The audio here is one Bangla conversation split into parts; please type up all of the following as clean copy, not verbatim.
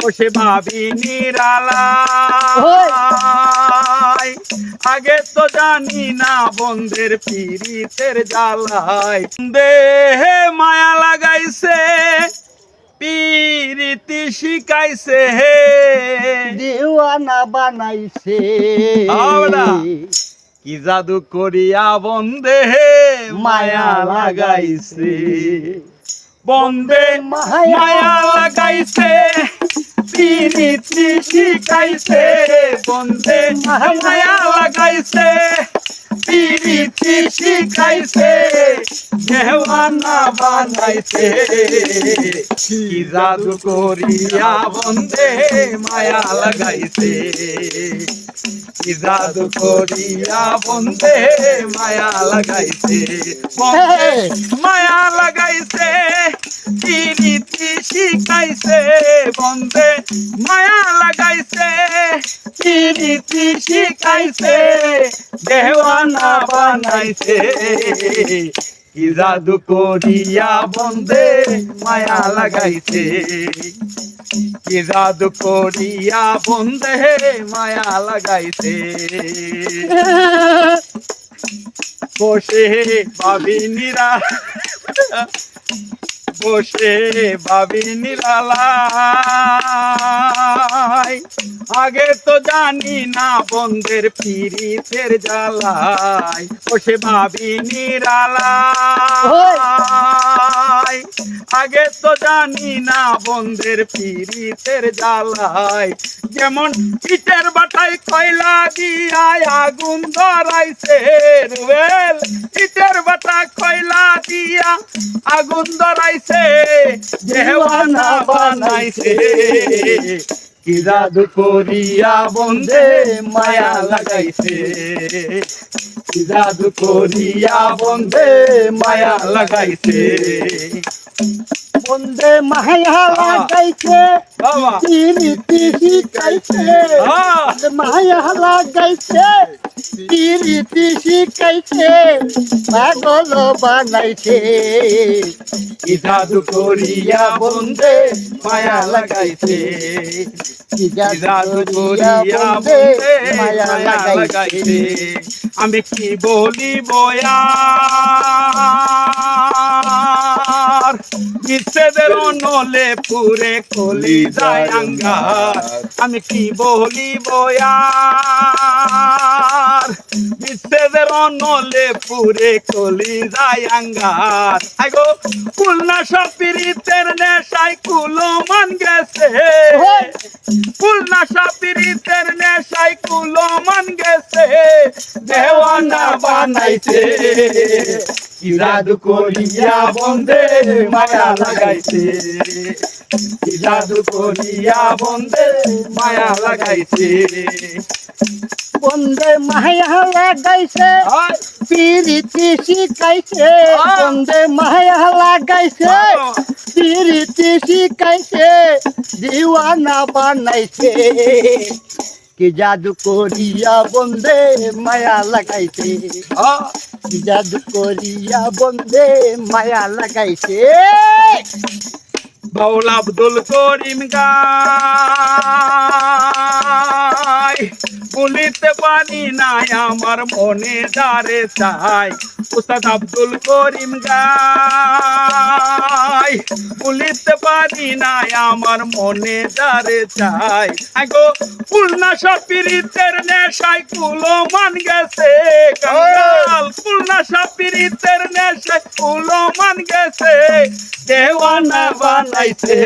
বসে ভাবি নিরালা আগে তো জানি না বন্ধের পীড়িতের জ্বালায় দেহে মায়া লাগাইছে পীড়িতি শিখাইছে হে দিওয়ানা বানাইছে কি জাদু করিয়া বন্ধে মায়া লাগাইছে বন্ধে মায়া লাগাইছে পীড়িতি শিখাইছে বন্ধে মায়া লাগাইছে পীড়িতি শিখাইছে দেওয়ানা বানাইছে কি জাদু করিয়া বন্ধে মায়া লাগাইছে কি জাদু করিয়া বন্ধে মায়া লাগাইছে মায়া লাগাইছে পীড়িতি শিখাইছে বন্ধে মায়া লাগাইছে পীড়িতি শিখাইছে দেওয়ানা বানাইছে কি জাদু করিয়া বন্ধে মায়া লাগাইছে কি জাদু করিয়া বন্ধে মায়া লাগাইছে বসে ভাবি নিরা বসে ভাবি নিরালায় আগে তো জানি না বন্ধের পীড়িতের জ্বালায় বসে ভাবি নিরালায় আগে তো জানি না বন্ধের পীড়িতের জ্বালায় যেমন ইটের বাটায় কয়লা দিয়া আগুন ধরাইছে রুবেল ইটের বাটা কয়লা দিয়া আগুন ধরাইছে দেওয়ানা বানাইছে কি জাদু করিয়া বন্ধে মায়া লাগাইছে কি জাদু করিয়া বন্ধে মায়া লাগাইছে বন্ধে মায়া লাগাইছে পীড়িতি শিখাইছে মায়া লাগাইছে পীড়িতি শিখাইছে পাগল বানাইছে কি জাদু করিয়া বন্ধে মায়া লাগাইছে কি জাদু করিয়া বন্ধে মায়া লাগাইছে আমি কি বলি বয়ার বিচ্ছেদের নলে পুরে কলি যায় আঙ্গার আমি কি বলি বয়ার বিচ্ছেদের নলে পুরে কলি যায় আঙ্গার আগো খুলনা সব পীড়িতের নেশায় কুলো মান গেছে খুলনা সব পীড়িতের নেশায় কুলো মান গেছে দেওয়ানা বানাইছে কি জাদু করিয়া বন্ধে মায়া লাগাইছে কি জাদু করিয়া বন্ধে মায়া লাগাইছে বন্ধে মায়া লাগাইছে পীড়িতি শিখাইছে বন্ধে মায়া লাগাইছে পীড়িতি শিখাইছে দিওয়ানা বানাইছে কি জাদু করিয়া বন্ধে মায়া লাগাইছে কি জাদু করিয়া বন্ধে মায়া লাগাইছে বাউল আব্দুল করিম গায় বলিতে পারি নাই আমার মনে যারে চাই উস্তাদ আব্দুল করিম গায় বলিতে পারি নাই আমার মনে যারে চাই আগো খুলনা সব পীড়িতের নেশায় কুলো মান গেছে কাঙ্গাল খুলনা সব পীড়িতের নেশায় কুলো মান গেছে দেওয়ানা বানাইছে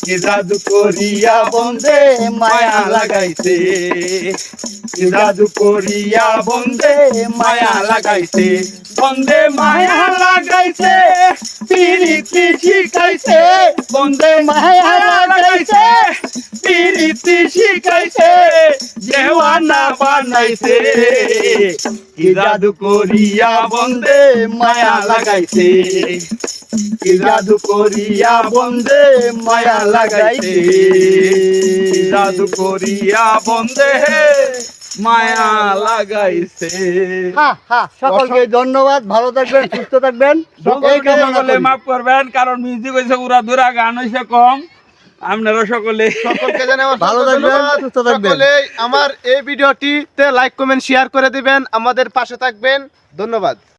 কি জাদু করিয়া বন্ধে মায়া লাগাইছে কি জাদু করিয়া বন্ধে মায়া লাগাইছে বন্ধে মায়া লাগাইছে পীড়িতি শিখাইছে বন্ধে মায়া লাগাইছে পীড়িতি শিখাইছে দেওয়ানা বানাইছে কি জাদু করিয়া বন্ধে মায়া লাগাইছে কি জাদু করিয়া বন্ধে মায়া লাগাইছে জাদু করিয়া বন্ধে মায়া লাগাইছে। সকলকে ধন্যবাদ, ভালো থাকবেন, সুস্থ থাকবেন, মাফ করবেন কারণ মিউজিক হয়েছে উড়া ধুরা গান হয়েছে কম। আপনারা সকলে সকলকে জানাই আমার ভালো অসংখ্য থাকবেন, ধন্যবাদ। সুস্থ থাকবেন। সকলেই আমার এই ভিডিওটিতে লাইক কমেন্ট শেয়ার করে দিবেন, আমাদের পাশে থাকবেন। ধন্যবাদ।